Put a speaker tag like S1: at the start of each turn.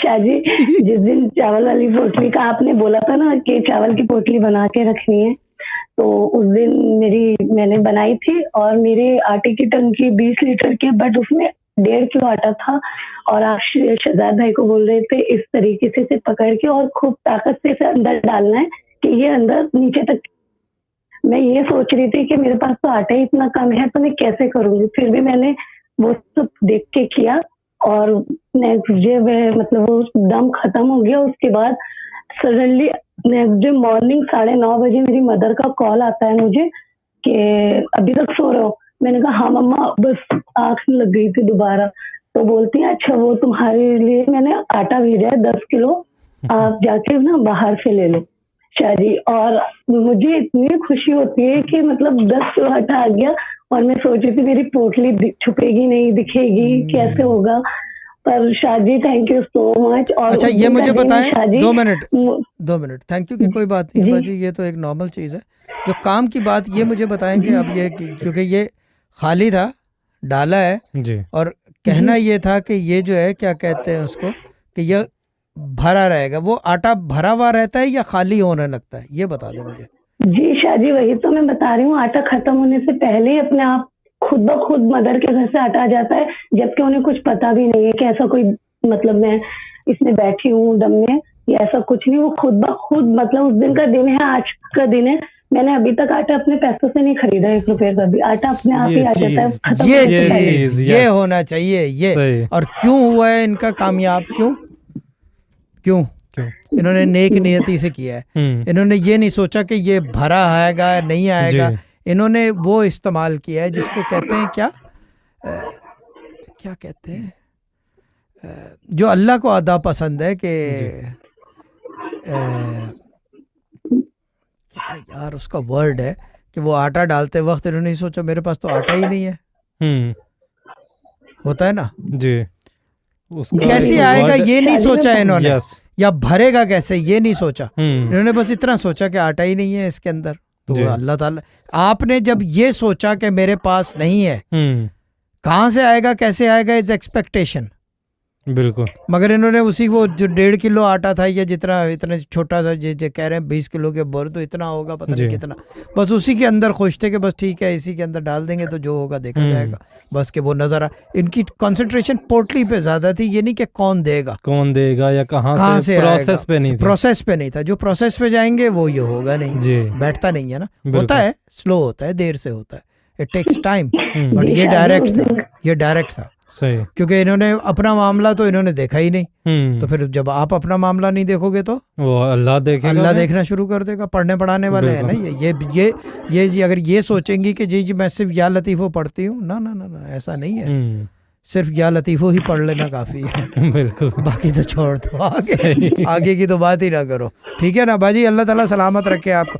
S1: शादी जिस दिन चावल वाली पोटली का आपने बोला था ना कि चावल की पोटली बना के रखनी है, तो उस दिन मैंने बनाई थी और मेरे आटे की टंकी 20 लीटर की, बट उसमें 1.5 किलो आटा था। और आप शहजाद भाई को बोल रहे थे इस तरीके से इसे पकड़ के और खूब ताकत से इसे अंदर डालना है कि ये अंदर नीचे तक। मैं ये सोच रही थी कि मेरे पास तो आटा ही इतना कम है तो मैं कैसे करूँगी? फिर भी मैंने वो सब देख के किया और नेक्स्ट डे मतलब वो दम खत्म हो गया। उसके बाद सडनली नेक्स्ट डे मॉर्निंग 9:30 बजे मेरी मदर का कॉल आता है मुझे कि अभी तक सो रहे हो? मैंने कहा हाँ मम्मा, बस आँख लग गई थी दोबारा। तो बोलती है अच्छा वो तुम्हारे लिए मैंने आटा भेजा है 10 किलो, आप जाके ना बाहर से ले लो शादी। और मुझे इतनी खुशी होती है कि मतलब 10 किलो आटा आ गया और मैं सोची थी मेरी पोटली छुपेगी नहीं, दिखेगी, कैसे होगा? पर शादी थैंक यू सो मच। और
S2: अच्छा ये मुझे बताएं,
S1: शादी
S2: 2 मिनट थैंक यू की कोई बात नहीं है बाजी, ये तो एक नॉर्मल चीज़ है। जो काम की बात ये मुझे बताएंगे अब ये क्योंकि ये खाली था, डाला है
S3: जी,
S2: और कहना ये था कि ये जो है क्या कहते हैं उसको कि ये भरा रहेगा, वो आटा भरा हुआ रहता है या खाली होने लगता है, ये बता दे मुझे।
S1: जी शादी वही तो मैं बता रही हूँ, आटा खत्म होने से पहले ही अपने आप खुद ब खुद मदर के घर से आटा आ जाता है, जबकि उन्हें कुछ पता भी नहीं है कि ऐसा कोई मतलब मैं इसमें बैठी हूँ दम में या ऐसा कुछ नहीं। वो खुद ब खुद मतलब उस दिन का दिन है, आज का दिन है। मैंने अभी तक आटा अपने पैसों से नहीं खरीदा 1 रुपए का भी, आटा अपने आप ही आ जाता है खत्म
S2: ये
S1: होने से पहले।
S2: चीज ये होना चाहिए ये।
S3: सही।
S2: और क्यों हुआ है इनका कामयाब? क्यों इन्होंने नेक नियति से किया है। इन्होंने ये नहीं सोचा कि ये भरा आएगा नहीं आएगा, इन्होंने वो इस्तेमाल किया है जिसको कहते हैं क्या कहते हैं, जो अल्लाह को अदा पसंद है कि यार उसका वर्ड है कि वो आटा डालते वक्त इन्होंने नहीं सोचा मेरे पास तो आटा ही नहीं है। होता है ना जी, उसका कैसे आएगा ये नहीं सोचा इन्होंने, या भरेगा कैसे ये नहीं सोचा। इन्होंने बस इतना सोचा कि आटा ही नहीं है इसके अंदर। तो अल्लाह ताला, आपने जब ये सोचा कि मेरे पास नहीं है, कहाँ से आएगा कैसे आएगा इज एक्सपेक्टेशन। बिल्कुल। मगर इन्होंने उसी वो जो 1.5 किलो आटा था या जितना इतना छोटा सा जो कह रहे हैं 20 किलो के बोर तो इतना होगा पता नहीं कितना, बस उसी के अंदर खुश थे कि बस ठीक है इसी के अंदर डाल देंगे तो जो होगा देखा जाएगा। बस के वो नजर इनकी कंसंट्रेशन पोटली पे ज्यादा थी, ये नहीं कि कौन देगा या कहाँ से प्रोसेस पे नहीं था। जो प्रोसेस पे जाएंगे वो ये होगा नहीं, बैठता नहीं है ना, होता है स्लो होता है, देर से होता है, इट टेक्स टाइम। बट ये डायरेक्ट था सही, क्योंकि इन्होंने अपना मामला तो इन्होंने देखा ही नहीं। तो फिर जब आप अपना मामला नहीं देखोगे तो वो अल्लाह देखना शुरू कर देगा। पढ़ने पढ़ाने वाले हैं ना ये अगर ये सोचेंगी कि जी मैं सिर्फ या लतीफ़ो पढ़ती हूँ, ना ऐसा नहीं है। सिर्फ या लतीफ़ो ही पढ़ लेना काफी है। बिल्कुल, बाकी तो छोड़ दो, आगे की तो बात ही ना करो, ठीक है ना बाजी। अल्लाह ताला सलामत रखे आपको।